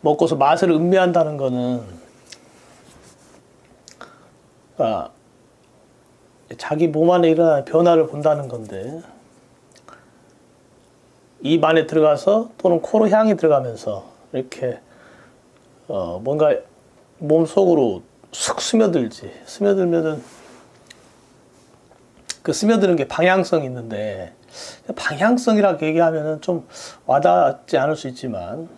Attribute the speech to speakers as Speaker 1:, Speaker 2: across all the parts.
Speaker 1: 먹고서 맛을 음미한다는 거는 자기 몸 안에 일어나는 변화를 본다는 건데, 입 안에 들어가서 또는 코로 향이 들어가면서 이렇게 뭔가 몸 속으로 쑥 스며들지. 스며들면은 그 스며드는 게 방향성이 있는데, 방향성이라고 얘기하면은 좀 와닿지 않을 수 있지만,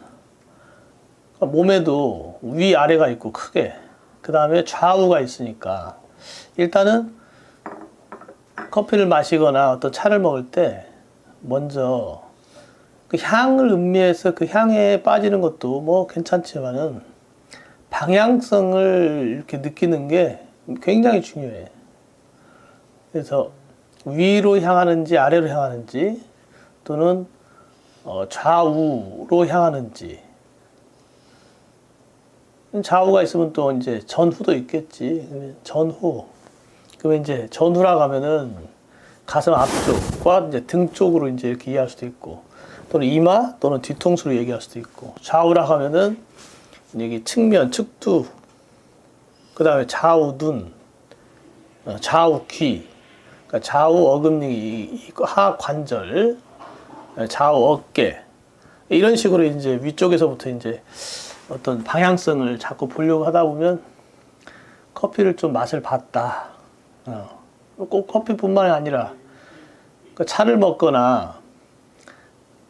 Speaker 1: 몸에도 위 아래가 있고 크게, 그 다음에 좌우가 있으니까 일단은 커피를 마시거나 어떤 차를 먹을 때 먼저 그 향을 음미해서 그 향에 빠지는 것도 뭐 괜찮지만은 방향성을 이렇게 느끼는 게 굉장히 중요해. 그래서 위로 향하는지 아래로 향하는지 또는 좌우로 향하는지. 좌우가 있으면 또 이제 전후도 있겠지. 전후. 그러면 이제 전후라고 하면은 가슴 앞쪽과 이제 등 쪽으로 이제 이렇게 이해할 수도 있고, 또는 이마 또는 뒤통수로 얘기할 수도 있고, 좌우라고 하면은 여기 측면, 측두, 그 다음에 좌우 눈, 좌우 귀, 그러니까 좌우 어금니, 하 관절, 좌우 어깨, 이런 식으로 이제 위쪽에서부터 이제 어떤 방향성을 자꾸 보려고 하다 보면 커피를 좀 맛을 봤다. 꼭 커피뿐만이 아니라 차를 먹거나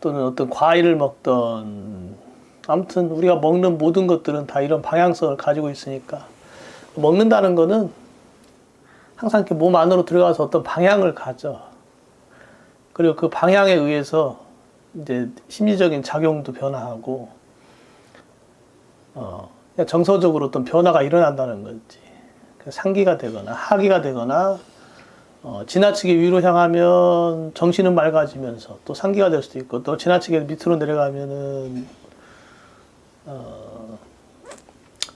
Speaker 1: 또는 어떤 과일을 먹던, 아무튼 우리가 먹는 모든 것들은 다 이런 방향성을 가지고 있으니까, 먹는다는 거는 항상 이렇게 몸 안으로 들어가서 어떤 방향을 가져. 그리고 그 방향에 의해서 이제 심리적인 작용도 변화하고, 그냥 정서적으로 어떤 변화가 일어난다는 거지. 상기가 되거나 하기가 되거나, 지나치게 위로 향하면 정신은 맑아지면서 또 상기가 될 수도 있고, 또 지나치게 밑으로 내려가면은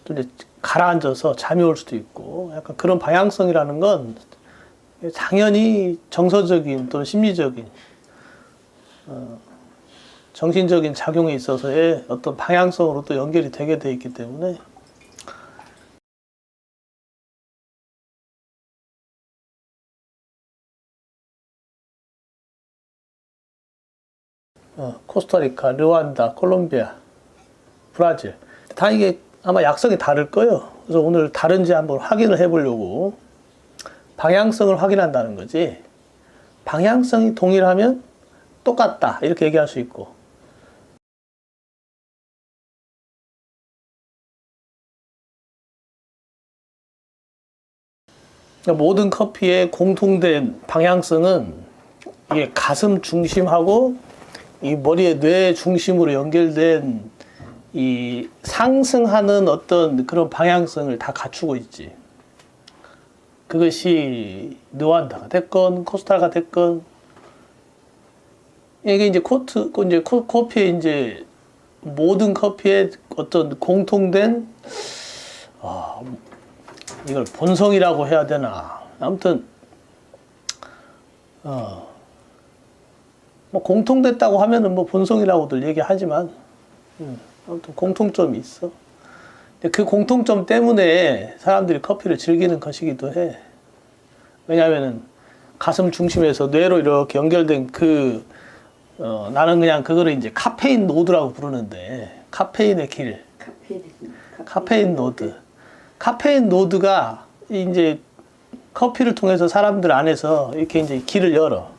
Speaker 1: 또 이제 가라앉아서 잠이 올 수도 있고, 약간 그런 방향성이라는 건 당연히 정서적인 또는 심리적인 정신적인 작용에 있어서의 어떤 방향성으로 또 연결이 되게 돼 있기 때문에, 코스타리카, 르완다, 콜롬비아, 브라질 다 이게 아마 약성이 다를 거예요. 그래서 오늘 다른지 한번 확인을 해보려고, 방향성을 확인한다는 거지. 방향성이 동일하면 똑같다 이렇게 얘기할 수 있고, 그러니까 모든 커피의 공통된 방향성은 이게 가슴 중심하고 이 머리의 뇌 중심으로 연결된 이 상승하는 어떤 그런 방향성을 다 갖추고 있지. 그것이 르완다가 됐건 코스타가 됐건, 이게 이제 커피의 이제 모든 커피의 어떤 공통된, 이걸 본성이라고 해야 되나, 아무튼 뭐 공통됐다고 하면은 뭐 본성이라고들 얘기하지만, 아무튼 공통점이 있어. 근데 그 공통점 때문에 사람들이 커피를 즐기는 것이기도 해. 왜냐하면은 가슴 중심에서 뇌로 이렇게 연결된 나는 그냥 그거를 이제 카페인 노드라고 부르는데, 카페인의 길, 카페인 노드. 카페인 노드가 이제 커피를 통해서 사람들 안에서 이렇게 이제 길을 열어.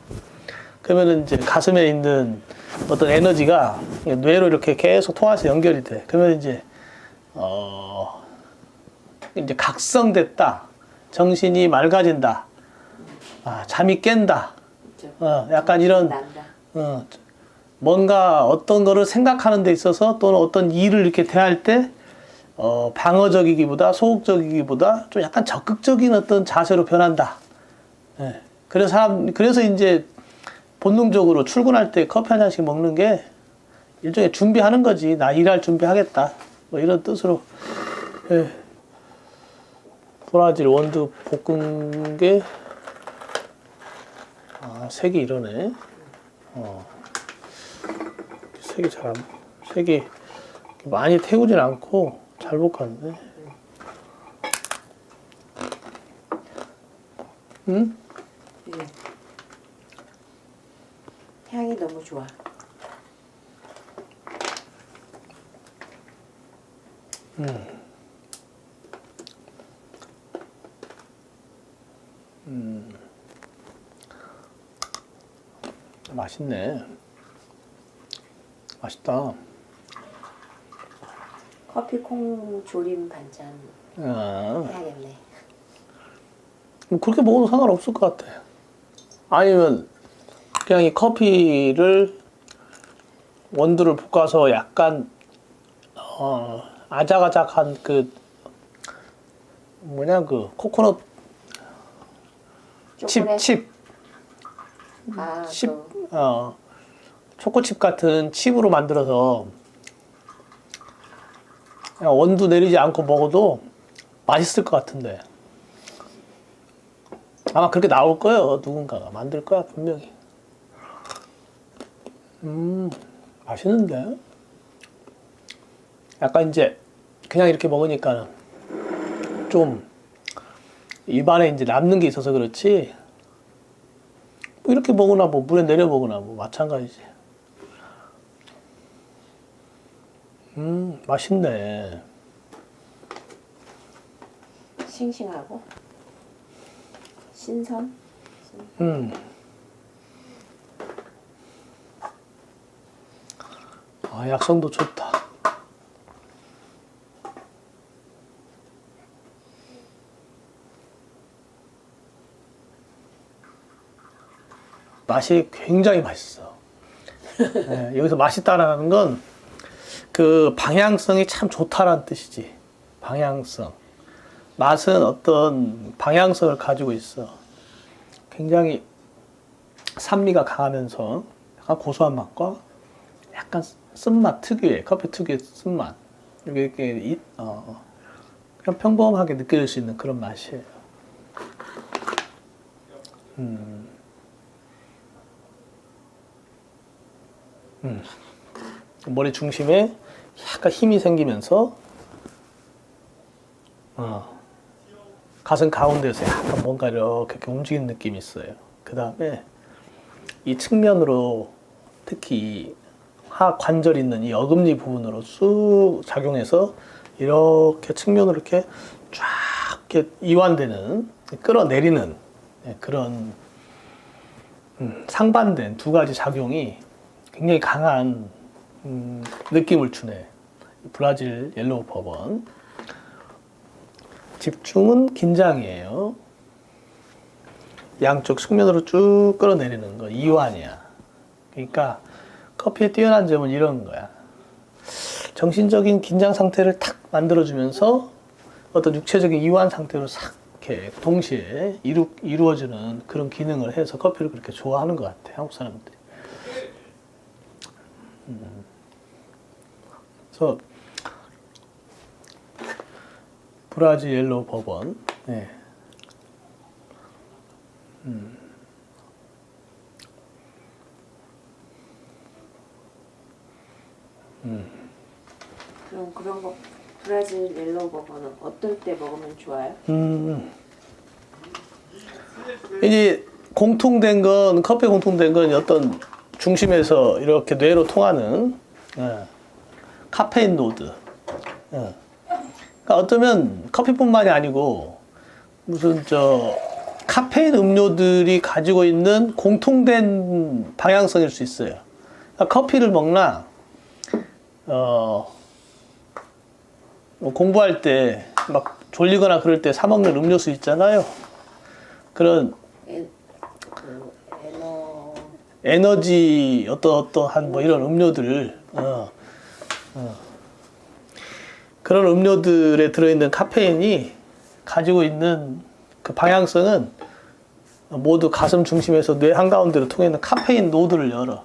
Speaker 1: 그러면은 이제 가슴에 있는 어떤 에너지가 뇌로 이렇게 계속 통해서 연결이 돼. 그러면 이제 이제 각성됐다. 정신이 맑아진다. 잠이 깬다. 약간 이런, 뭔가 어떤 거를 생각하는 데 있어서 또는 어떤 일을 이렇게 대할 때, 방어적이기보다 소극적이기보다 좀 약간 적극적인 어떤 자세로 변한다. 예. 그래서 이제 본능적으로 출근할 때 커피 한 잔씩 먹는 게 일종의 준비하는 거지. 나 일할 준비하겠다. 뭐 이런 뜻으로. 예. 브라질 원두 볶은 게, 색이 이러네. 색이 많이 태우진 않고 잘 볶았네. 응?
Speaker 2: 향이 너무 좋아.
Speaker 1: 맛있네. 맛있다.
Speaker 2: 커피 콩 조림 반찬
Speaker 1: 아,
Speaker 2: 해야겠네.
Speaker 1: 뭐 그렇게 먹어도 상관없을 것 같아. 아니면 그냥 이 커피를 원두를 볶아서 약간 아작아작한 그 뭐냐 그 코코넛
Speaker 2: 초콜릿?
Speaker 1: 칩
Speaker 2: 아,
Speaker 1: 칩, 초코칩 같은 칩으로 만들어서 그냥 원두 내리지 않고 먹어도 맛있을 것 같은데. 아마 그렇게 나올 거예요. 누군가가 만들 거야, 분명히. 맛있는데? 약간 이제 그냥 이렇게 먹으니까 좀 입안에 이제 남는 게 있어서 그렇지. 뭐 이렇게 먹으나 뭐 물에 내려 먹으나 뭐 마찬가지지. 맛있네.
Speaker 2: 싱싱하고 신선.
Speaker 1: 아, 약성도 좋다. 맛이 굉장히 맛있어. 네, 여기서 맛있다라는 건 그 방향성이 참 좋다라는 뜻이지. 방향성. 맛은 어떤 방향성을 가지고 있어. 굉장히 산미가 강하면서 약간 고소한 맛과 약간 쓴맛 특유의 커피 특유의 쓴맛. 이렇게 그냥 평범하게 느껴질 수 있는 그런 맛이에요. 머리 중심에 약간 힘이 생기면서 가슴 가운데서 약간 뭔가 이렇게 움직이는 느낌이 있어요. 그 다음에 이 측면으로 특히 하 관절 있는 이 어금니 부분으로 쑥 작용해서 이렇게 측면으로 이렇게 쫙 이렇게 이완되는 끌어내리는 그런 상반된 두 가지 작용이 굉장히 강한 느낌을 주네. 브라질 옐로우 버번. 집중은 긴장이에요. 양쪽 측면으로 쭉 끌어내리는 거 이완이야. 그러니까 커피의 뛰어난 점은 이런 거야. 정신적인 긴장 상태를 탁 만들어주면서 어떤 육체적인 이완 상태로 싹 이렇게 동시에 이루어지는 그런 기능을 해서 커피를 그렇게 좋아하는 것 같아, 한국 사람들이. 그래서 브라질 옐로우 버번. 네.
Speaker 2: 그럼 그런 거 브라질 옐로우 버번은 어떨 때 먹으면 좋아요?
Speaker 1: 이제 공통된 건 커피에 공통된 건 어떤 중심에서 이렇게 뇌로 통하는 카페인 노드. 그러니까 어쩌면 커피뿐만이 아니고 무슨 카페인 음료들이 가지고 있는 공통된 방향성일 수 있어요. 그러니까 커피를 먹나 뭐 공부할 때 막 졸리거나 그럴 때 사 먹는 음료수 있잖아요. 그런 에너지 어떠한 뭐 이런 음료들 그런 음료들에 들어있는 카페인이 가지고 있는 그 방향성은 모두 가슴 중심에서 뇌 한가운데로 통해있는 카페인 노드를 열어.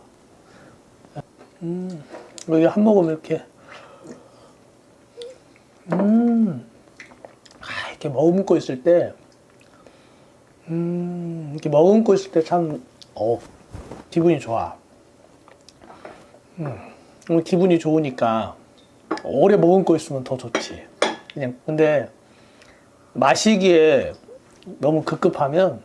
Speaker 1: 여기 한 모금 이렇게 이렇게 머금고 있을 때 이렇게 머금고 있을 때 참 기분이 좋아. 기분이 좋으니까 오래 머금고 있으면 더 좋지. 그냥 근데 마시기에 너무 급급하면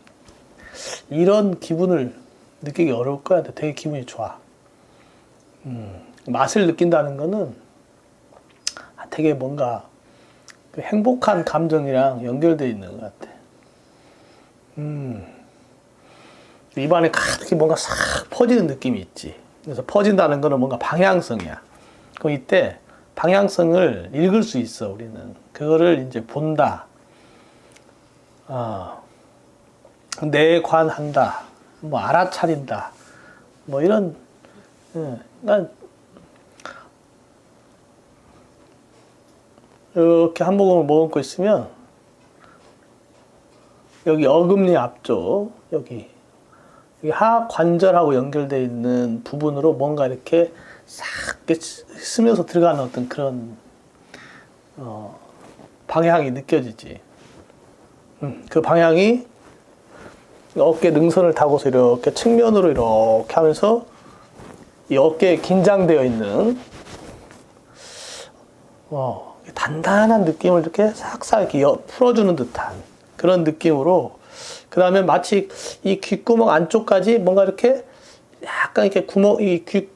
Speaker 1: 이런 기분을 느끼기 어려울 거야. 근데 되게 기분이 좋아. 맛을 느낀다는 거는 되게 뭔가 그 행복한 감정이랑 연결되어 있는 것 같아. 입안에 가득히 뭔가 싹 퍼지는 느낌이 있지. 그래서 퍼진다는 거는 뭔가 방향성이야. 그럼 이때 방향성을 읽을 수 있어, 우리는. 그거를 이제 본다. 내관한다. 뭐 알아차린다. 뭐 이런, 난 이렇게 한 모금을 머금고 있으면 여기 어금니 앞쪽, 여기 하관절하고 연결되어 있는 부분으로 뭔가 이렇게 싹 스며서 들어가는 어떤 그런 방향이 느껴지지. 그 방향이 어깨 능선을 타고서 이렇게 측면으로 이렇게 하면서 이 어깨에 긴장되어 있는 단단한 느낌을 이렇게 싹싹 이렇게 풀어주는 듯한 그런 느낌으로, 그 다음에 마치 이 귓구멍 안쪽까지 뭔가 이렇게 약간 이렇게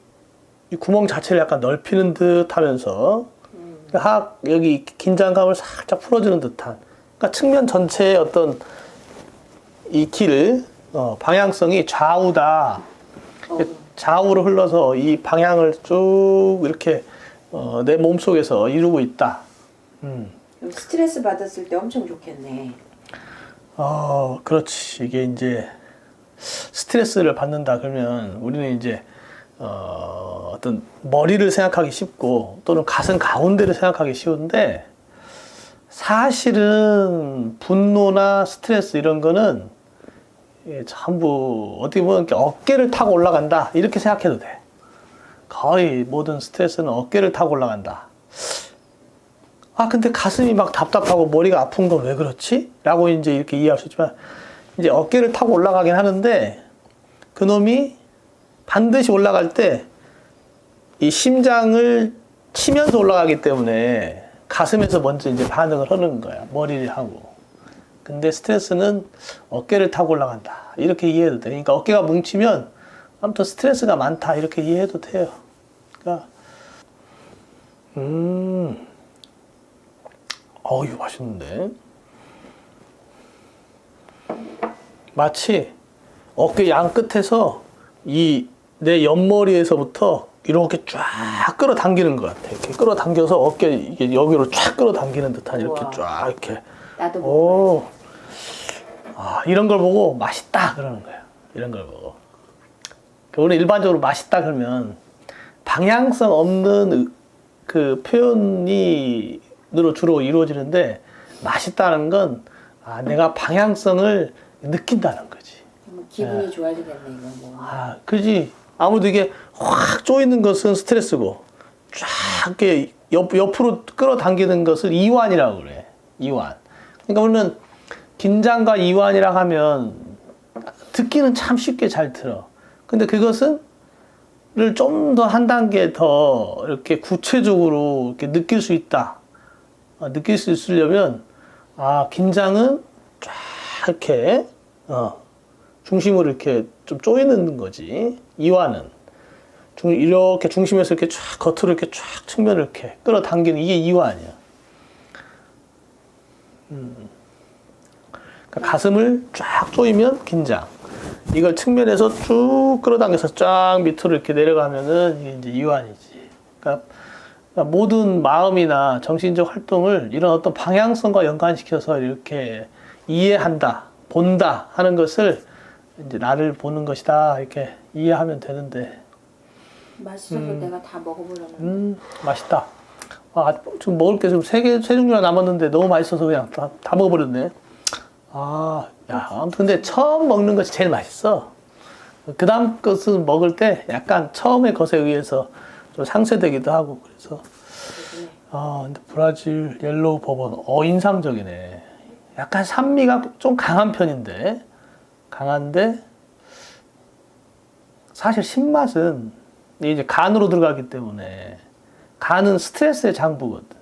Speaker 1: 이 구멍 자체를 약간 넓히는 듯 하면서 여기 긴장감을 살짝 풀어주는 듯한, 그러니까 측면 전체의 어떤 이 길을 방향성이 좌우다. 좌우로 흘러서 이 방향을 쭉 이렇게 내 몸속에서 이루고 있다.
Speaker 2: 스트레스 받았을 때 엄청 좋겠네.
Speaker 1: 그렇지. 이게 이제 스트레스를 받는다 그러면 우리는 이제 어떤 머리를 생각하기 쉽고 또는 가슴 가운데를 생각하기 쉬운데, 사실은 분노나 스트레스 이런 거는 전부 어떻게 보면 어깨를 타고 올라간다 이렇게 생각해도 돼. 거의 모든 스트레스는 어깨를 타고 올라간다. 근데 가슴이 막 답답하고 머리가 아픈 건 왜 그렇지? 라고 이제 이렇게 이해할 수 있지만, 이제 어깨를 타고 올라가긴 하는데 그놈이 반드시 올라갈 때 이 심장을 치면서 올라가기 때문에 가슴에서 먼저 이제 반응을 하는 거야. 머리를 하고. 근데 스트레스는 어깨를 타고 올라간다. 이렇게 이해해도 돼. 그러니까 어깨가 뭉치면 아무튼 스트레스가 많다. 이렇게 이해해도 돼요. 그러니까, 이거 맛있는데? 마치 어깨 양 끝에서 내 옆머리에서부터 이렇게 쫙 끌어당기는 것 같아. 이렇게 끌어당겨서 어깨 이게 여기로 쫙 끌어당기는 듯한 이렇게
Speaker 2: 우와.
Speaker 1: 쫙 이렇게.
Speaker 2: 나도
Speaker 1: 이런 걸 보고 맛있다 그러는 거야. 이런 걸 보고. 우리 일반적으로 맛있다 그러면 방향성 없는 그 표현으로 주로 이루어지는데, 맛있다는 건 내가 방향성을 느낀다는 거지.
Speaker 2: 기분이 좋아지겠네 이건 뭐.
Speaker 1: 그지. 아무래도 이게 확 조이는 것은 스트레스고, 쫙 이렇게 옆으로 끌어당기는 것을 이완이라고 그래. 이완. 그러니까 우리는 긴장과 이완이라고 하면 듣기는 참 쉽게 잘 들어. 근데 그것은 좀 더 한 단계 더 이렇게 구체적으로 이렇게 느낄 수 있다. 느낄 수 있으려면 긴장은 쫙 이렇게 중심으로 이렇게 좀 조이는 거지. 이완은 이렇게 중심에서 이렇게 쫙 겉으로 이렇게 쫙 측면을 이렇게 끌어당기는, 이게 이완이야. 그러니까 가슴을 쫙 조이면 긴장. 이걸 측면에서 쭉 끌어당겨서 쫙 밑으로 이렇게 내려가면은 이게 이제 이완이지. 그러니까 모든 마음이나 정신적 활동을 이런 어떤 방향성과 연관시켜서 이렇게 이해한다, 본다 하는 것을 이제 나를 보는 것이다 이렇게 이해하면 되는데.
Speaker 2: 맛있어서 내가 다 먹어보려면.
Speaker 1: 맛있다. 지금 먹을 게 지금 세 종류나 남았는데 너무 맛있어서 그냥 다 먹어버렸네. 아무튼 근데 처음 먹는 것이 제일 맛있어. 그 다음 것은 먹을 때 약간 처음의 것에 의해서 좀 상쇄되기도 하고, 그래서. 근데 브라질 옐로우 버번, 인상적이네. 약간 산미가 좀 강한 편인데, 강한데, 사실 신맛은 이제 간으로 들어가기 때문에 간은 스트레스의 장부거든.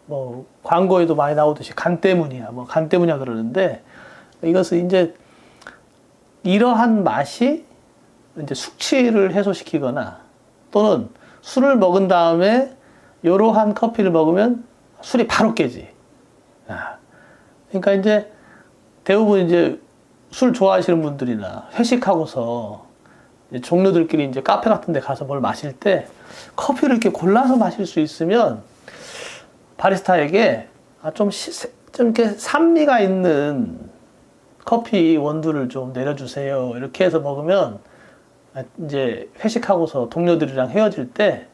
Speaker 1: 뭐 광고에도 많이 나오듯이 간 때문이야, 뭐 간 때문이야 그러는데 이것은 이제 이러한 맛이 이제 숙취를 해소시키거나 또는 술을 먹은 다음에 이러한 커피를 먹으면 술이 바로 깨지. 그러니까 이제 대부분 이제 술 좋아하시는 분들이나 회식하고서 이제 종료들끼리 이제 카페 같은 데 가서 뭘 마실 때 커피를 이렇게 골라서 마실 수 있으면 바리스타에게 좀 이렇게 산미가 있는 커피 원두를 좀 내려주세요. 이렇게 해서 먹으면 이제 회식하고서 동료들이랑 헤어질 때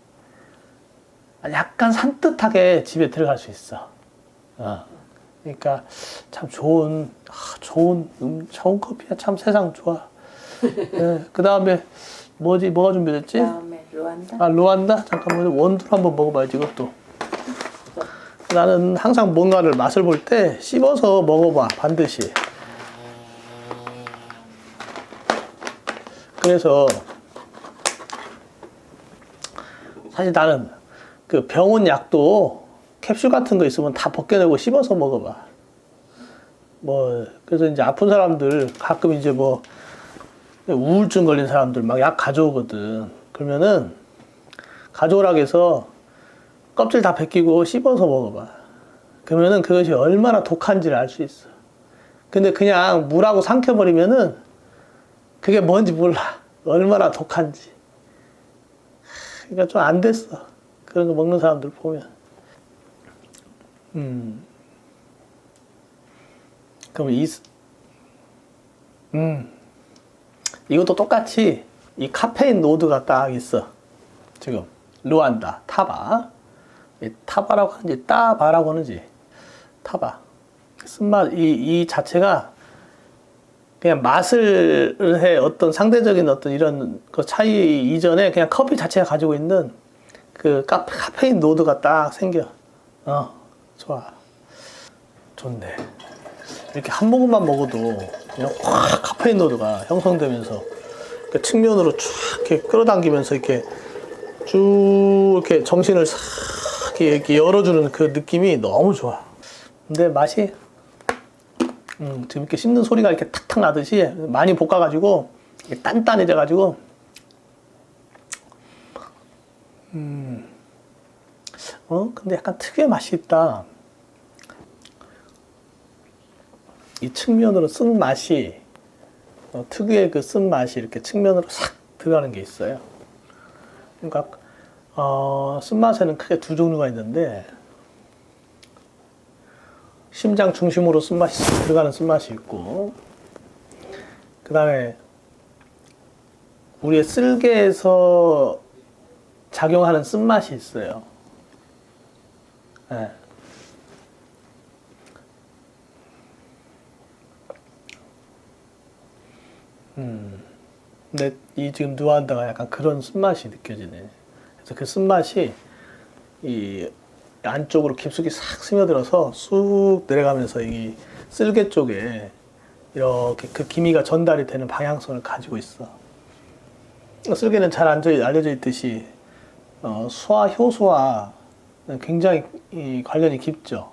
Speaker 1: 약간 산뜻하게 집에 들어갈 수 있어. 그러니까 참 좋은 커피야. 참 세상 좋아. 네, 그 다음에 뭐가 준비됐지?
Speaker 2: 다음에 루안다.
Speaker 1: 루안다? 잠깐만 원두를 한번 먹어봐야지 이것도. 나는 항상 뭔가를 맛을 볼 때 씹어서 먹어봐 반드시. 그래서 사실 나는 그 병원 약도 캡슐 같은 거 있으면 다 벗겨내고 씹어서 먹어봐. 뭐 그래서 이제 아픈 사람들 가끔 이제 뭐 우울증 걸린 사람들 막 약 가져오거든. 그러면은 가져오라고 해서 껍질 다 벗기고 씹어서 먹어봐. 그러면은 그것이 얼마나 독한지를 알 수 있어. 근데 그냥 물하고 삼켜버리면은 그게 뭔지 몰라. 얼마나 독한지. 그러니까 좀 안 됐어. 그런 거 먹는 사람들 보면. 그럼 이것도 똑같이 이 카페인 노드가 딱 있어. 지금 루안다, 타바. 타바라고 하는지 따바라고 하는지 타바. 쓴맛 이 자체가 그냥 맛을 해 어떤 상대적인 어떤 이런 그 차이 이전에 그냥 커피 자체가 가지고 있는 그 카페인 노드가 딱 생겨. 좋아. 좋네. 이렇게 한 모금만 먹어도 그냥 확 카페인 노드가 형성되면서 그 측면으로 쫙 이렇게 끌어당기면서 이렇게 쭉 이렇게 정신을 싹 이렇게 열어주는 그 느낌이 너무 좋아. 근데 맛이 지금 이렇게 씹는 소리가 이렇게 탁탁 나듯이 많이 볶아가지고 단단해져가지고 근데 약간 특유의 맛이 있다. 이 측면으로 쓴 맛이 특유의 그 쓴 맛이 이렇게 측면으로 싹 들어가는 게 있어요. 그러니까 쓴맛에는 크게 두 종류가 있는데 심장 중심으로 쓴맛이 들어가는 쓴맛이 있고 그 다음에 우리의 쓸개에서 작용하는 쓴맛이 있어요. 네. 근데 이 지금 누안다가 약간 그런 쓴맛이 느껴지네. 그래서 그 쓴맛이 이 안쪽으로 깊숙이 싹 스며들어서 쑥 내려가면서 이 쓸개 쪽에 이렇게 그 기미가 전달이 되는 방향성을 가지고 있어. 쓸개는 잘 알려져 있듯이 수화, 효소와 굉장히 관련이 깊죠.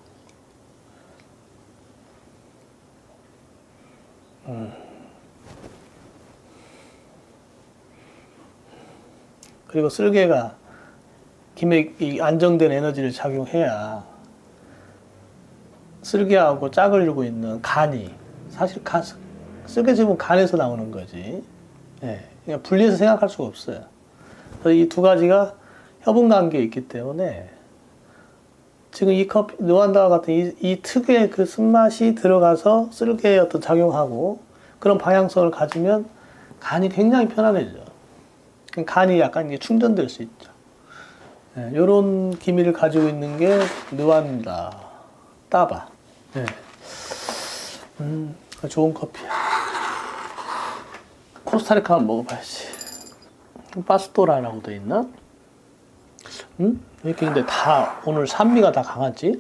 Speaker 1: 그리고 쓸개가 김에 이 안정된 에너지를 작용해야 쓸개하고 짝을 이루고 있는 간이 사실 쓸개즙은 간에서 나오는 거지. 예, 그냥 분리해서 생각할 수가 없어요. 그래서 이 두 가지가 협응 관계에 있기 때문에 지금 이 커피 누안다와 같은 이 특유의 그 쓴맛이 들어가서 쓸개에 어떤 작용하고 그런 방향성을 가지면 간이 굉장히 편안해져. 간이 약간 이게 충전될 수 있죠. 네, 이런 기미를 가지고 있는 게 누안다, 따바. 네. 좋은 커피야. 코스타리카 한번 먹어봐야지. 파스토라라고 돼 있나? 왜 이렇게 근데 다 오늘 산미가 다 강하지?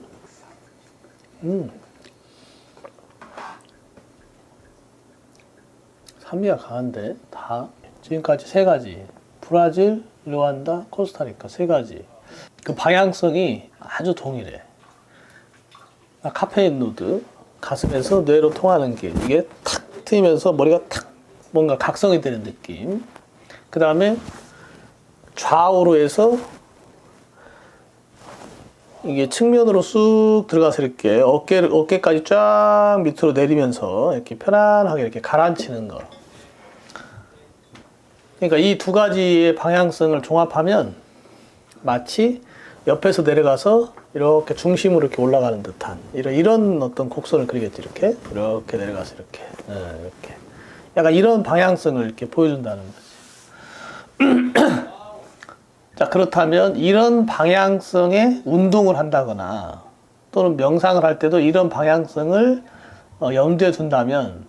Speaker 1: 산미가 강한데 다 지금까지 세 가지. 브라질, 루안다, 코스타리카 세 가지. 그 방향성이 아주 동일해. 카페인 노드, 가슴에서 뇌로 통하는 길, 이게 탁 트이면서 머리가 탁 뭔가 각성이 되는 느낌. 그 다음에 좌우로 해서 이게 측면으로 쑥 들어가서 이렇게 어깨까지 쫙 밑으로 내리면서 이렇게 편안하게 이렇게 가라앉히는 거. 그러니까 이 두 가지의 방향성을 종합하면 마치 옆에서 내려가서 이렇게 중심으로 이렇게 올라가는 듯한 이런 어떤 곡선을 그리겠지. 이렇게 내려가서 이렇게 약간 이런 방향성을 이렇게 보여준다는 거지. 자, 그렇다면 이런 방향성의 운동을 한다거나 또는 명상을 할 때도 이런 방향성을 염두에 둔다면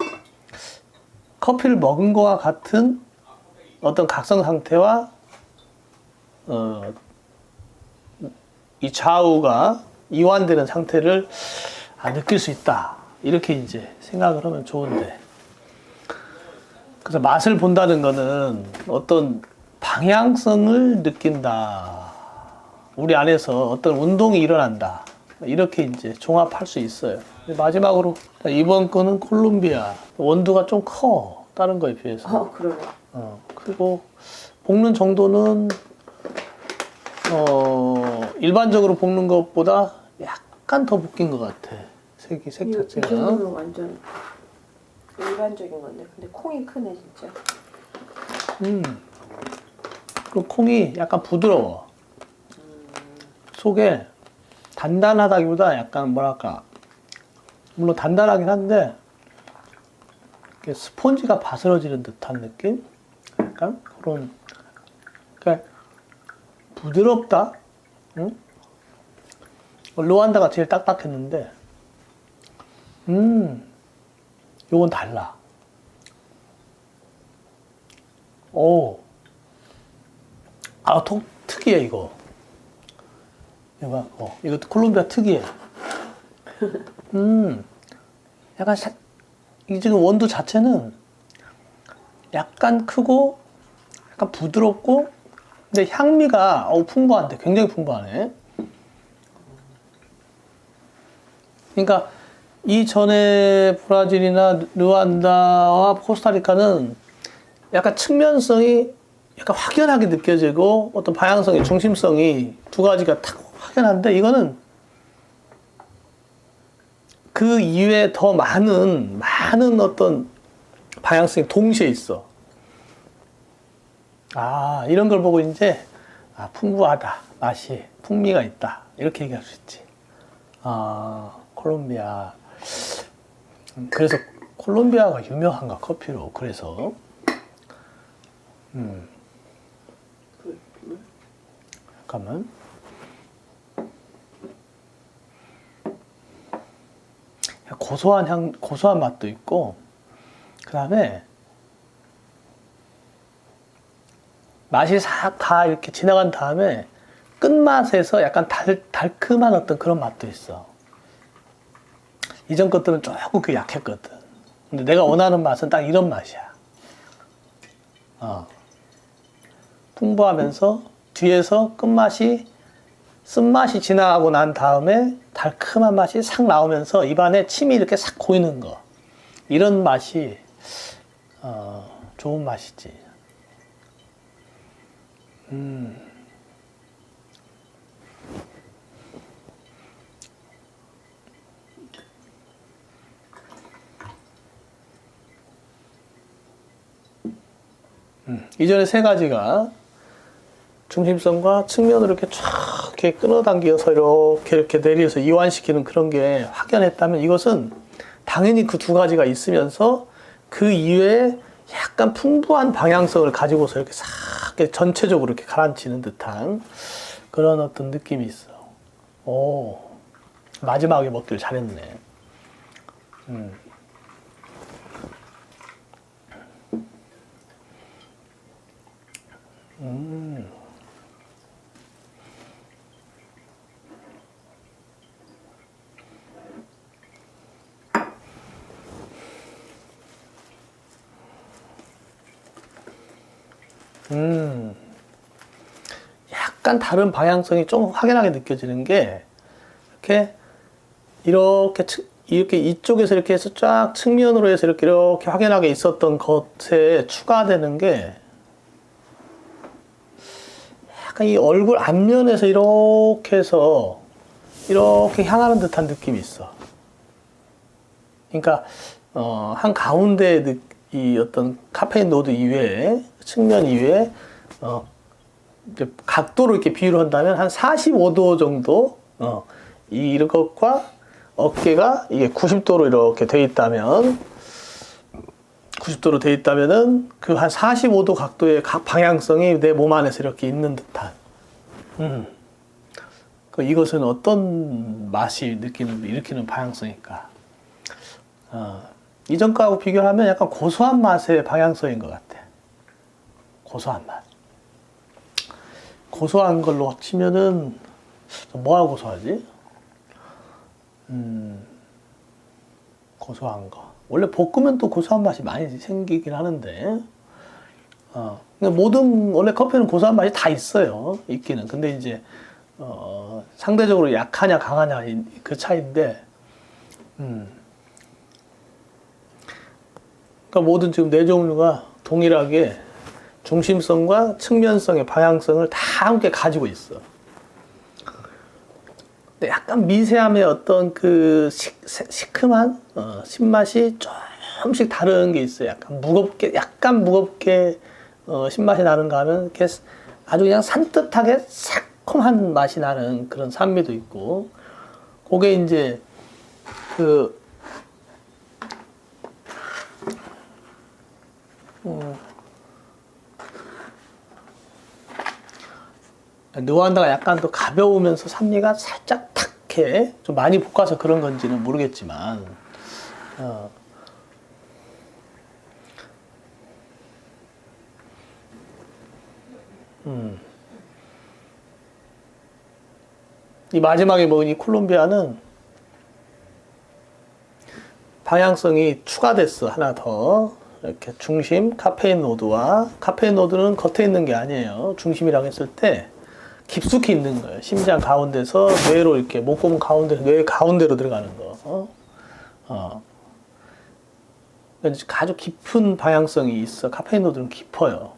Speaker 1: 커피를 먹은 것과 같은 어떤 각성 상태와 이 좌우가 이완되는 상태를 느낄 수 있다. 이렇게 이제 생각을 하면 좋은데. 그래서 맛을 본다는 거는 어떤 방향성을 느낀다. 우리 안에서 어떤 운동이 일어난다. 이렇게 이제 종합할 수 있어요. 마지막으로 이번 거는 콜롬비아. 원두가 좀 커. 다른 거에 비해서.
Speaker 2: 그러네.
Speaker 1: 그리고 볶는 정도는 일반적으로 볶는 것보다 약간 더 볶인 것 같아. 색
Speaker 2: 이
Speaker 1: 자체가.
Speaker 2: 정도면 완전 일반적인 건데, 근데 콩이 크네 진짜.
Speaker 1: 그리고 콩이 약간 부드러워. 속에 단단하다기보다 약간 뭐랄까, 물론 단단하긴 한데 이렇게 스폰지가 바스러지는 듯한 느낌? 약간 그런. 그러니까 부드럽다. 응? 루안다가 제일 딱딱했는데, 요건 달라. 오, 특이해 이거. 이것도 콜롬비아 특이해. 약간 이 지금 원두 자체는 약간 크고, 약간 부드럽고, 근데 향미가 풍부한데, 굉장히 풍부하네. 그러니까 이전에 브라질이나 루안다와 코스타리카는 약간 측면성이 약간 확연하게 느껴지고 어떤 방향성의 중심성이 두 가지가 탁 확연한데, 이거는 그 이외에 더 많은 어떤 방향성이 동시에 있어. 이런 걸 보고 이제 풍부하다, 맛이 풍미가 있다, 이렇게 얘기할 수 있지. 콜롬비아. 그래서 콜롬비아가 유명한가, 커피로. 그래서 잠깐만. 고소한 맛도 있고, 그 다음에 맛이 싹 다 이렇게 지나간 다음에 끝맛에서 약간 달큼한 어떤 그런 맛도 있어. 이전 것들은 조금 그 약했거든. 근데 내가 원하는 맛은 딱 이런 맛이야. 풍부하면서 뒤에서 끝맛이, 쓴맛이 지나가고 난 다음에 달큼한 맛이 싹 나오면서 입안에 침이 이렇게 싹 고이는 거. 이런 맛이 좋은 맛이지. 이전에 세 가지가 중심성과 측면으로 이렇게 쫙 이렇게 끌어당겨서 이렇게 내려서 이완시키는 그런 게 확연했다면, 이것은 당연히 그 두 가지가 있으면서 그 이외에 약간 풍부한 방향성을 가지고서 이렇게 싹 이렇게 전체적으로 이렇게 가라앉히는 듯한 그런 어떤 느낌이 있어. 마지막에 먹기를 잘했네. 약간 다른 방향성이 좀 확연하게 느껴지는 게 이렇게 이쪽에서 이렇게 해서 쫙 측면으로 해서 이렇게 확연하게 있었던 것에 추가되는 게 약간 이 얼굴 앞면에서 이렇게 해서 이렇게 향하는 듯한 느낌이 있어. 그러니까 한 가운데 이 어떤 카페인 노드 이외에 측면 이외에 이제 각도로 이렇게 비유를 한다면 한 45도 정도 이것과 어깨가 이게 90도로 이렇게 돼 있다면 90도로 돼 있다면은 그 한 45도 각도의 각 방향성이 내 몸 안에서 이렇게 있는 듯한 이것은 어떤 맛이 일으키는 방향성일까? 이전 거하고 비교하면 약간 고소한 맛의 방향성인 것 같아. 고소한 맛. 고소한 걸로 치면은 뭐하고 고소하지? 고소한 거. 원래 볶으면 또 고소한 맛이 많이 생기긴 하는데, 원래 커피는 고소한 맛이 다 있어요. 있기는. 근데 이제, 상대적으로 약하냐, 강하냐, 그 차이인데, 그러니까 모든 지금 네 종류가 동일하게 중심성과 측면성의 방향성을 다 함께 가지고 있어. 근데 약간 미세함의 어떤 그 시큼한 신맛이 조금씩 다른 게 있어요. 약간 무겁게 신맛이 나는가 하면 이렇게 아주 그냥 산뜻하게 새콤한 맛이 나는 그런 산미도 있고, 그게 이제 느와한다가 약간 더 가벼우면서 산미가 살짝 탁해. 좀 많이 볶아서 그런 건지는 모르겠지만, 이 마지막에 먹은 이 콜롬비아는 방향성이 추가됐어. 하나 더. 이렇게 중심, 카페인 노드는 겉에 있는 게 아니에요. 중심이라고 했을 때 깊숙이 있는 거예요. 심장 가운데서 뇌로 이렇게 목구멍 가운데서 뇌 가운데로 들어가는 거. 아주 깊은 방향성이 있어. 카페인 노드는 깊어요.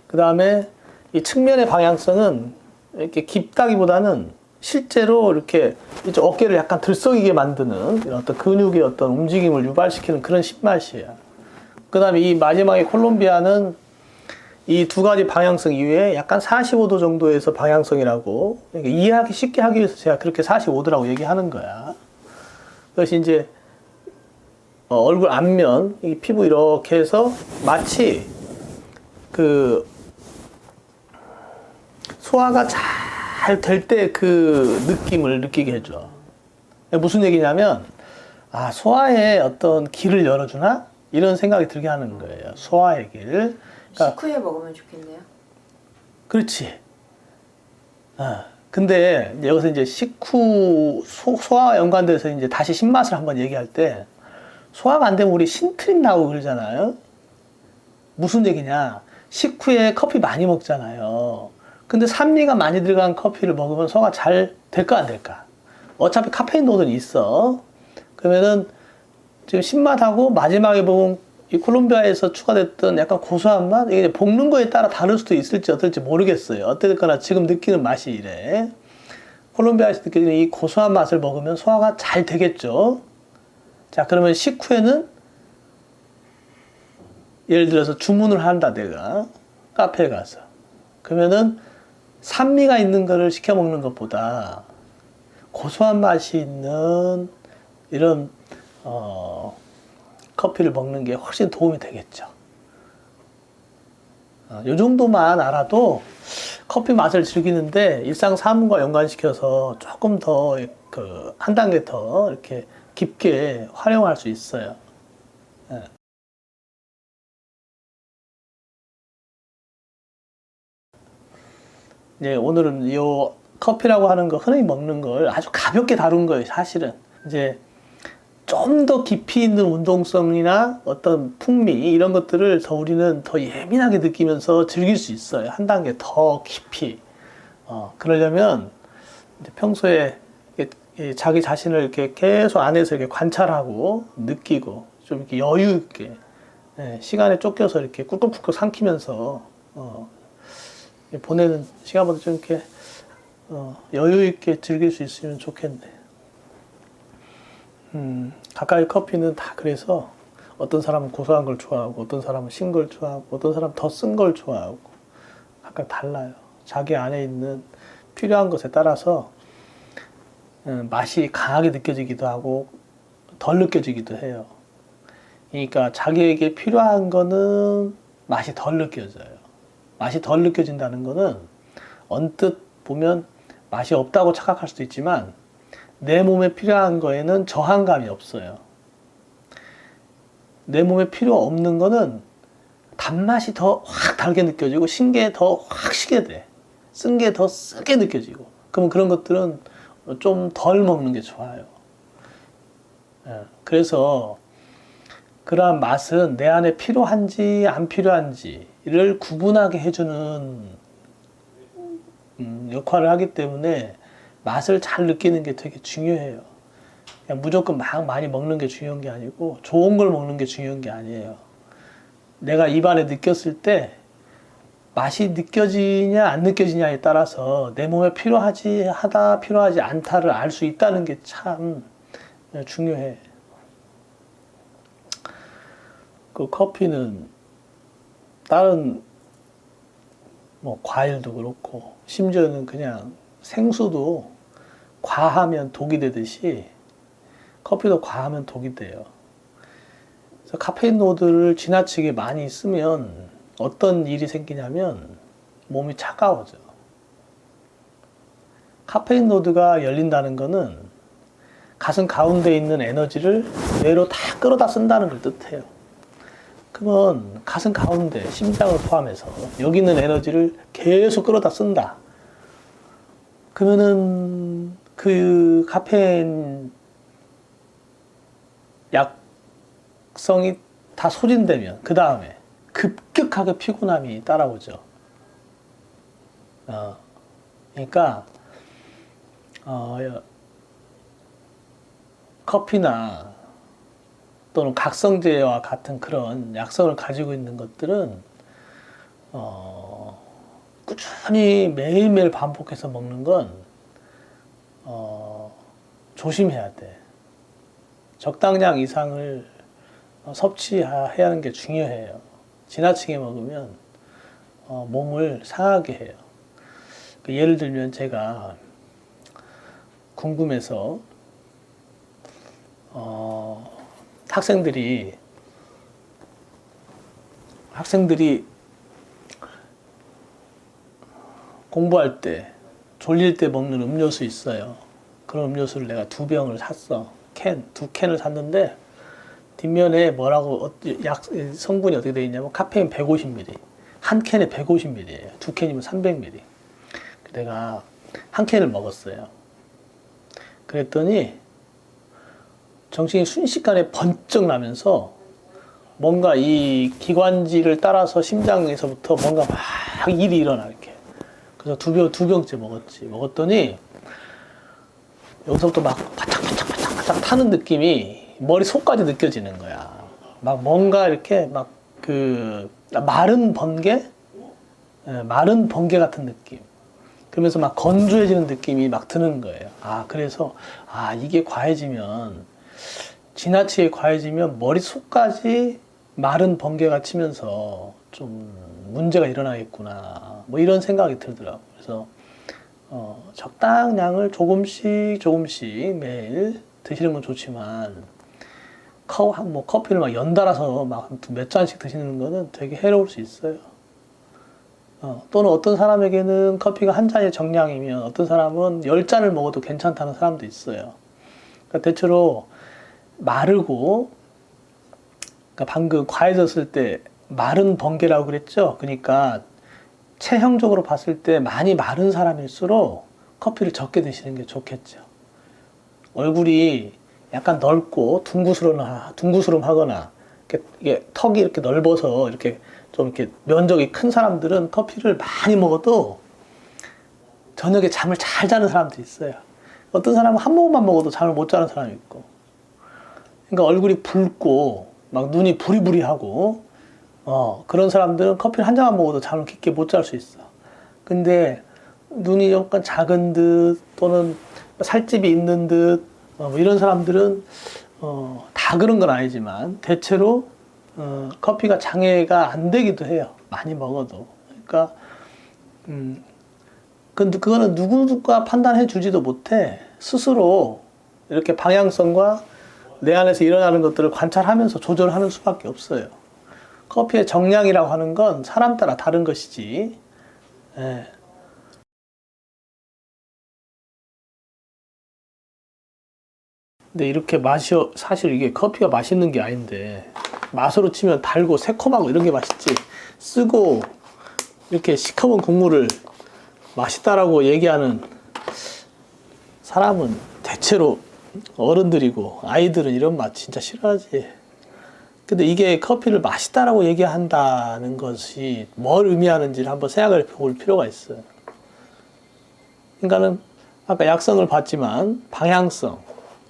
Speaker 1: 그 다음에 이 측면의 방향성은 이렇게 깊다기보다는 실제로 이렇게 어깨를 약간 들썩이게 만드는 이런 어떤 근육의 어떤 움직임을 유발시키는 그런 신맛이에요. 그 다음에 이 마지막에 콜롬비아는 이 두 가지 방향성 이외에 약간 45도 정도에서 방향성이라고, 그러니까 이해하기 쉽게 하기 위해서 제가 그렇게 45도라고 얘기하는 거야. 그것이 이제 얼굴 앞면, 이 피부 이렇게 해서 마치 그 소화가 잘 될 때 그 느낌을 느끼게 해줘. 무슨 얘기냐면, 소화에 어떤 길을 열어주나? 이런 생각이 들게 하는 거예요. 소화의 길. 그러니까,
Speaker 2: 식후에 먹으면 좋겠네요.
Speaker 1: 그렇지. 근데 여기서 이제 소화와 연관돼서 이제 다시 신맛을 한번 얘기할 때, 소화가 안 되면 우리 신트림 나오고 그러잖아요. 무슨 얘기냐? 식후에 커피 많이 먹잖아요. 근데 산미가 많이 들어간 커피를 먹으면 소화가 잘 될까 안 될까? 어차피 카페인 노드는 있어. 그러면은 지금 신맛하고 마지막에 보면 이 콜롬비아에서 추가됐던 약간 고소한 맛? 이게 볶는 거에 따라 다를 수도 있을지 어떨지 모르겠어요. 어쨌거나 지금 느끼는 맛이 이래. 콜롬비아에서 느껴지는 이 고소한 맛을 먹으면 소화가 잘 되겠죠. 자, 그러면 식후에는 예를 들어서 주문을 한다, 내가. 카페에 가서. 그러면은 산미가 있는 거를 시켜 먹는 것보다 고소한 맛이 있는 이런 커피를 먹는 게 훨씬 도움이 되겠죠. 이 정도만 알아도 커피 맛을 즐기는데 일상 삶과 연관시켜서 조금 더 한 단계 더 이렇게 깊게 활용할 수 있어요. 이제 오늘은 이 커피라고 하는 거 흔히 먹는 걸 아주 가볍게 다룬 거예요, 사실은. 이제 좀 더 깊이 있는 운동성이나 어떤 풍미 이런 것들을 우리는 더 예민하게 느끼면서 즐길 수 있어요. 한 단계 더 깊이. 그러려면 이제 평소에 자기 자신을 이렇게 계속 안에서 이렇게 관찰하고 느끼고 좀 이렇게 여유 있게 시간에 쫓겨서 이렇게 꿀꿀꿀 삼키면서 보내는 시간보다 좀 이렇게 여유 있게 즐길 수 있으면 좋겠네. 가까이 커피는 다 그래서 어떤 사람은 고소한 걸 좋아하고 어떤 사람은 신 걸 좋아하고 어떤 사람은 더 쓴 걸 좋아하고 각각 달라요. 자기 안에 있는 필요한 것에 따라서 맛이 강하게 느껴지기도 하고 덜 느껴지기도 해요. 그러니까 자기에게 필요한 거는 맛이 덜 느껴져요. 맛이 덜 느껴진다는 거는 언뜻 보면 맛이 없다고 착각할 수도 있지만 내 몸에 필요한 거에는 저항감이 없어요. 내 몸에 필요 없는 거는 단맛이 더 확 달게 느껴지고 신 게 더 확 시게 돼. 쓴 게 더 쓰게 느껴지고. 그러면 그런 것들은 좀 덜 먹는 게 좋아요. 그래서 그러한 맛은 내 안에 필요한지 안 필요한지를 구분하게 해주는 역할을 하기 때문에 맛을 잘 느끼는 게 되게 중요해요. 그냥 무조건 막 많이 먹는 게 중요한 게 아니고 좋은 걸 먹는 게 중요한 게 아니에요. 내가 입안에 느꼈을 때 맛이 느껴지냐 안 느껴지냐에 따라서 내 몸에 필요하지 않다를 알 수 있다는 게 참 중요해. 그 커피는 다른 뭐 과일도 그렇고 심지어는 그냥 생수도 과하면 독이 되듯이 커피도 과하면 독이 돼요. 그래서 카페인 노드를 지나치게 많이 쓰면 어떤 일이 생기냐면 몸이 차가워져. 카페인 노드가 열린다는 거는 가슴 가운데 있는 에너지를 뇌로 다 끌어다 쓴다는 걸 뜻해요. 그러면 가슴 가운데, 심장을 포함해서 여기 있는 에너지를 계속 끌어다 쓴다. 그러면은 그 카페인 약성이 다 소진되면 그 다음에 급격하게 피곤함이 따라오죠. 그러니까 커피나 또는 각성제와 같은 그런 약성을 가지고 있는 것들은 꾸준히 매일매일 반복해서 먹는 건 조심해야 돼. 적당량 이상을 섭취해야 하는 게 중요해요. 지나치게 먹으면 몸을 상하게 해요. 예를 들면 제가 궁금해서 학생들이 공부할 때 졸릴 때 먹는 음료수 있어요. 그런 음료수를 내가 2병을 샀어. 두 캔을 샀는데 뒷면에 뭐라고 성분이 어떻게 되어 있냐면 카페인 150ml. 한 캔에 150ml예요. 2캔이면 300ml. 내가 한 캔을 먹었어요. 그랬더니 정신이 순식간에 번쩍 나면서 뭔가 이 기관지를 따라서 심장에서부터 뭔가 막 일이 일어나 이렇게. 그래서 두 병째 먹었더니 여기서부터 막 바짝바짝 타는 느낌이 머리 속까지 느껴지는 거야. 막 뭔가 이렇게 막 그 마른 번개 같은 느낌. 그러면서 막 건조해지는 느낌이 막 드는 거예요. 그래서 이게 지나치게 과해지면 머릿속까지 마른 번개가 치면서 좀 문제가 일어나겠구나. 뭐 이런 생각이 들더라고요. 그래서 적당량을 조금씩 매일 드시는 건 좋지만 커피를 막 연달아서 막 몇 잔씩 드시는 거는 되게 해로울 수 있어요. 또는 어떤 사람에게는 커피가 한 잔의 정량이면 어떤 사람은 10잔을 먹어도 괜찮다는 사람도 있어요. 그러니까 대체로 마르고, 그러니까 방금 과해졌을 때 마른 번개라고 그랬죠. 그러니까 체형적으로 봤을 때 많이 마른 사람일수록 커피를 적게 드시는 게 좋겠죠. 얼굴이 약간 넓고 둥구스름하거나 이게 턱이 이렇게 넓어서 이렇게 좀 이렇게 면적이 큰 사람들은 커피를 많이 먹어도 저녁에 잠을 잘 자는 사람들이 있어요. 어떤 사람은 한 모금만 먹어도 잠을 못 자는 사람이 있고. 그러니까 얼굴이 붉고 막 눈이 부리부리하고 그런 사람들은 커피를 한 잔만 먹어도 잠을 깊게 못 잘 수 있어. 근데 눈이 약간 작은 듯 또는 살집이 있는 듯 뭐 이런 사람들은 다 그런 건 아니지만 대체로 커피가 장애가 안 되기도 해요. 많이 먹어도. 그러니까 근데 그거는 누구가 판단해 주지도 못해. 스스로 이렇게 방향성과 내 안에서 일어나는 것들을 관찰하면서 조절하는 수밖에 없어요. 커피의 정량이라고 하는 건 사람 따라 다른 것이지. 예. 근데 이렇게 사실 이게 커피가 맛있는 게 아닌데, 맛으로 치면 달고 새콤하고 이런 게 맛있지. 쓰고 이렇게 시커먼 국물을 맛있다라고 얘기하는 사람은 대체로 어른들이고, 아이들은 이런 맛 진짜 싫어하지. 근데 이게 커피를 맛있다라고 얘기한다는 것이 뭘 의미하는지를 한번 생각을 해볼 필요가 있어요. 그러니까는 아까 약성을 봤지만, 방향성,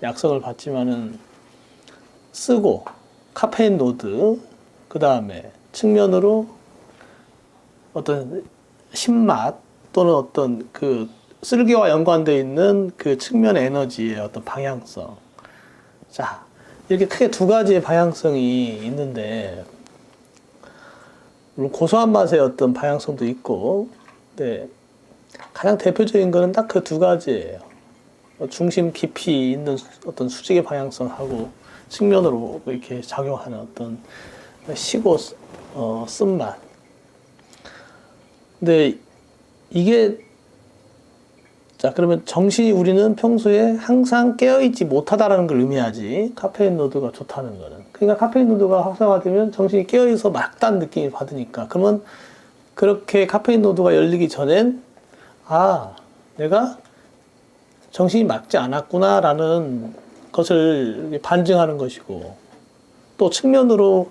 Speaker 1: 약성을 봤지만은 쓰고, 카페인 노드, 그 다음에 측면으로 어떤 신맛 또는 어떤 그 쓸개와 연관되어 있는 그 측면의 에너지의 어떤 방향성. 자, 이렇게 크게 두 가지의 방향성이 있는데, 물론 고소한 맛의 어떤 방향성도 있고, 근데 가장 대표적인 거는 딱 그 두 가지예요. 중심 깊이 있는 어떤 수직의 방향성하고 측면으로 이렇게 작용하는 어떤 시고 쓴맛. 근데 이게 자, 그러면 정신이 우리는 평소에 항상 깨어있지 못하다라는 걸 의미하지, 카페인 노드가 좋다는 거는. 그러니까 카페인 노드가 활성화되면 정신이 깨어있어 맑다는 느낌을 받으니까. 그러면 그렇게 카페인 노드가 열리기 전엔, 내가 정신이 맑지 않았구나라는 것을 반증하는 것이고, 또 측면으로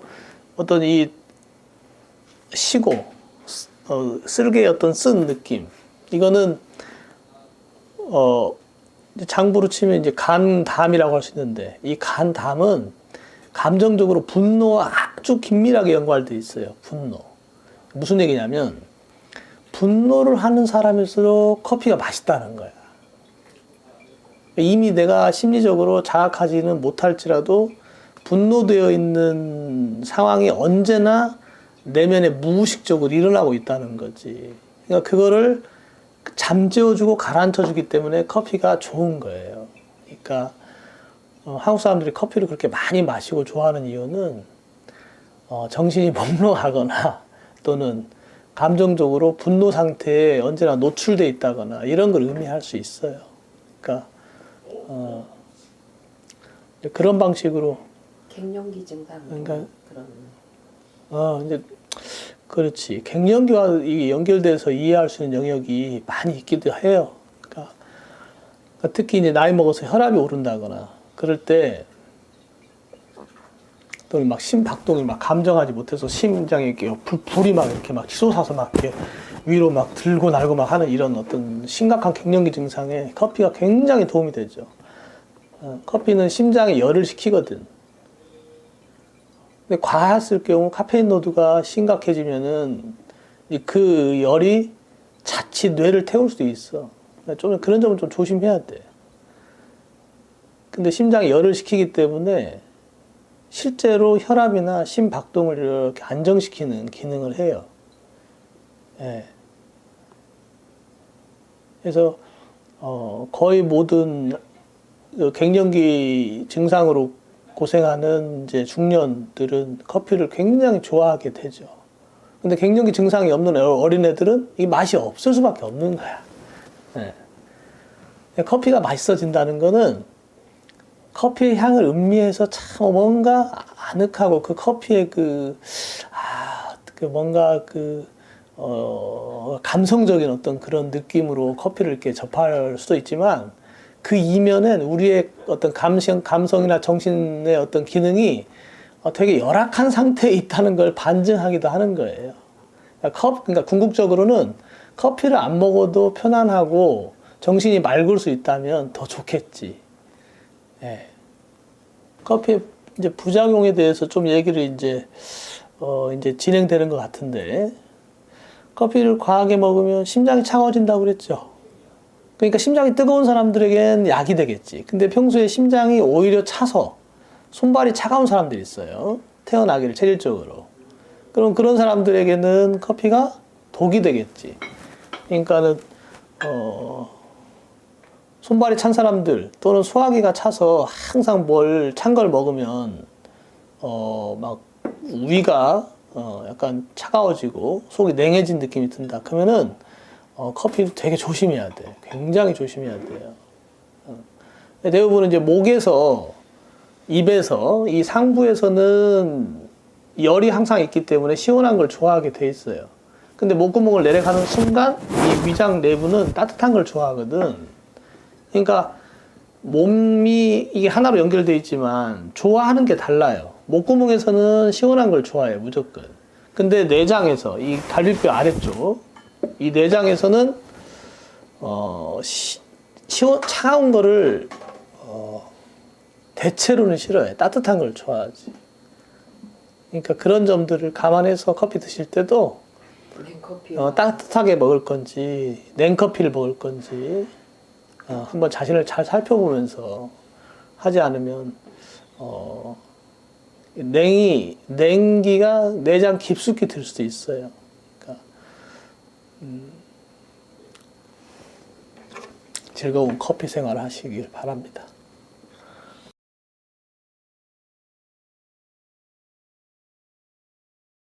Speaker 1: 어떤 이 시고, 쓸개의 어떤 쓴 느낌. 이거는 장부로 치면 이제 간담이라고 할 수 있는데, 이 간담은 감정적으로 분노와 아주 긴밀하게 연관되어 있어요. 분노. 무슨 얘기냐면, 분노를 하는 사람일수록 커피가 맛있다는 거야. 이미 내가 심리적으로 자각하지는 못할지라도 분노되어 있는 상황이 언제나 내면에 무의식적으로 일어나고 있다는 거지. 그러니까 그거를 잠재워주고 가라앉혀주기 때문에 커피가 좋은 거예요. 그러니까 한국 사람들이 커피를 그렇게 많이 마시고 좋아하는 이유는 정신이 몽롱하거나 또는 감정적으로 분노 상태에 언제나 노출돼 있다거나 이런 걸 의미할 수 있어요. 그러니까 그런 방식으로
Speaker 2: 갱년기 증상
Speaker 1: 그러니까
Speaker 2: 그런
Speaker 1: 이제 그렇지. 갱년기와 이 연결돼서 이해할 수 있는 영역이 많이 있기도 해요. 그러니까 특히 이제 나이 먹어서 혈압이 오른다거나 그럴 때 또는 막 심박동이 막 감정하지 못해서 심장에 이렇게 불이 막 이렇게 막 치솟아서 막 이렇게 위로 막 들고 날고 막 하는 이런 어떤 심각한 갱년기 증상에 커피가 굉장히 도움이 되죠. 커피는 심장에 열을 식히거든. 근데 과했을 경우 카페인 노드가 심각해지면은 그 열이 자칫 뇌를 태울 수도 있어. 좀 그런 점은 좀 조심해야 돼. 근데 심장에 열을 식히기 때문에 실제로 혈압이나 심박동을 이렇게 안정시키는 기능을 해요. 예. 그래서 거의 모든 갱년기 증상으로 고생하는 이제 중년들은 커피를 굉장히 좋아하게 되죠. 근데 갱년기 증상이 없는 어린애들은 이 맛이 없을 수밖에 없는 거야. 예. 커피가 맛있어진다는 거는 커피의 향을 음미해서 참 뭔가 아늑하고 그 커피의 뭔가 감성적인 어떤 그런 느낌으로 커피를 이렇게 접할 수도 있지만 그 이면엔 우리의 어떤 감성이나 정신의 어떤 기능이 되게 열악한 상태에 있다는 걸 반증하기도 하는 거예요. 그러니까 궁극적으로는 커피를 안 먹어도 편안하고 정신이 맑을 수 있다면 더 좋겠지. 예. 커피의 이제 부작용에 대해서 좀 얘기를 이제 진행되는 것 같은데, 커피를 과하게 먹으면 심장이 차가워진다고 그랬죠. 그러니까 심장이 뜨거운 사람들에겐 약이 되겠지. 근데 평소에 심장이 오히려 차서 손발이 차가운 사람들이 있어요. 태어나기를 체질적으로. 그럼 그런 사람들에게는 커피가 독이 되겠지. 그러니까는 손발이 찬 사람들 또는 소화기가 차서 항상 뭘 찬 걸 먹으면 막 위가 약간 차가워지고 속이 냉해진 느낌이 든다. 그러면은 커피도 되게 조심해야 돼. 굉장히 조심해야 돼요. 대부분 이제 목에서 입에서 이 상부에서는 열이 항상 있기 때문에 시원한 걸 좋아하게 돼 있어요. 근데 목구멍을 내려가는 순간 이 위장 내부는 따뜻한 걸 좋아하거든. 그러니까 몸이 이게 하나로 연결되어 있지만 좋아하는 게 달라요. 목구멍에서는 시원한 걸 좋아해요, 무조건. 근데 내장에서 이 갈비뼈 아래쪽 이 내장에서는 차가운 거를 대체로는 싫어해. 따뜻한 걸 좋아하지. 그러니까 그런 점들을 감안해서 커피 드실 때도
Speaker 2: 냉커피.
Speaker 1: 따뜻하게 먹을 건지 냉커피를 먹을 건지 한번 자신을 잘 살펴보면서 하지 않으면 냉기가 내장 깊숙이 들 수도 있어요. 그러니까 즐거운 커피 생활 하시길 바랍니다.